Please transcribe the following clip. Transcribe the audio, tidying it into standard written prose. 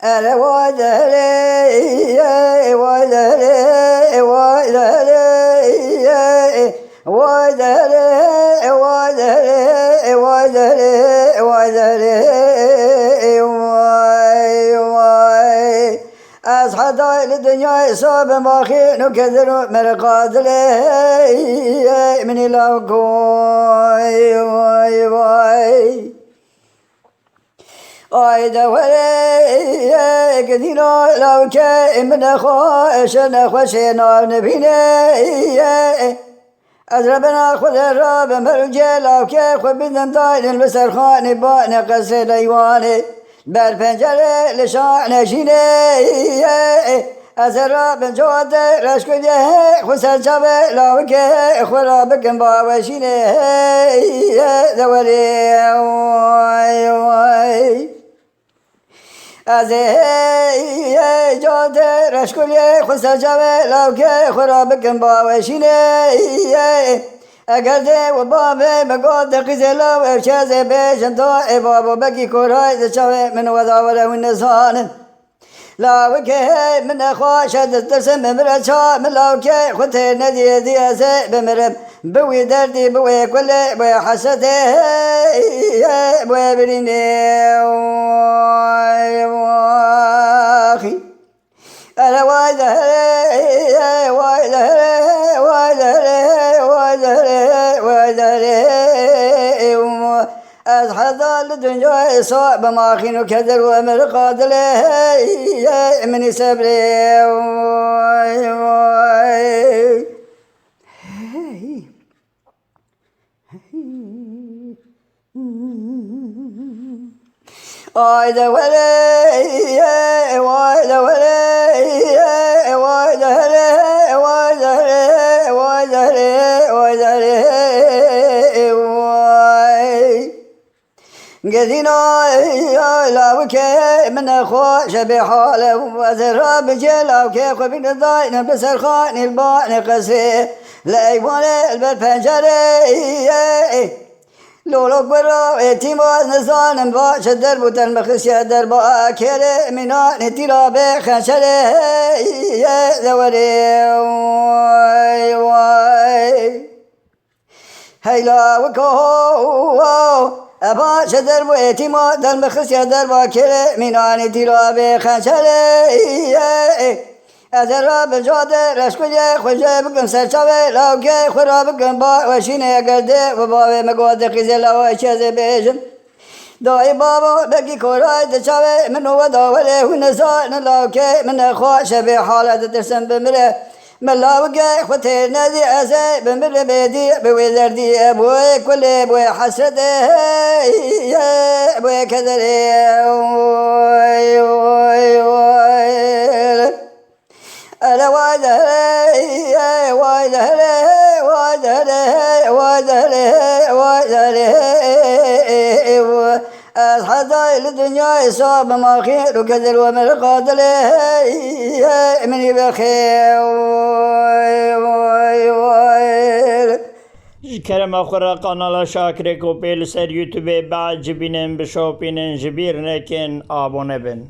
أنا وادري وادري وادري وادري وادري وادري وادري أصحى الدنيا يصاب ماخين وكذر مرقاد لي من الأوكوي واي واي أيدا ولي كثيرا لو كان من خوشنا خوشنا نبينا أضربنا خذ الراب مرجع لو كان خبزنا طايل المسر خاني بانا قصر ليواني بر پنجره لشان شینه از راب جواد رشکده خسر جبه لاوکه خورا بکن باوشینه دوری وای وای از جواد رشکده خسر جبه لاوکه خورا بکن باوشینه اگر ده و بابه مگاد قیزلا و ارشاز بیشن تا بابا بکی کرای دشوه من و داوره و نزانن لاوکه من خواشد درسم بمرد شا من لاوکه خود ندی دیازه بمرم بوی دردی بوی کل بوی حسده بوی برینه واخی أنا وادري وادري وادري وادري وادري أصحى الدنيا صعب ما خين كدر ومرقاد له من صبري أيدا ولي وأيدا ولي وأيدا وأيدا وأيدا وأيدا قدينا لاوك من خوش بحاله وذراب جلاوك خبين الضاين بسر خان البان قصي لايوان البنجري لولو برا اتیماز نزانم باش در بودن بخشی در با کره منان تیرا بخشره دوری وای وای هیلا وکو باش در بو اتیماز در بخشی در با کره منان تیرا بخشره از راب جاده رشکوی خوشه بکن سرچاوه لاوکه خورا بکن با وشینه گرده و باوه مگواد قیزه لاوه چیزه بیشن دای بابا بکی کورای دچاوه منو و داوله و نزان لاوکه من خوشه به حالت درسن بمره من لاوکه خوته ندی ازه بمره بیدی بوی دردی بوی کل بوی حسرته بوی کدره وای وای وای أنا وادري وادري وادري وادري وادري أصحى الدنيا يصاب ما خير وكدر ومرقاد له من بخير کرم آخر کانال شاکر کو پیل سر یوتیوب بعد جبینن بشوپینن جبیر نکن آبونه بن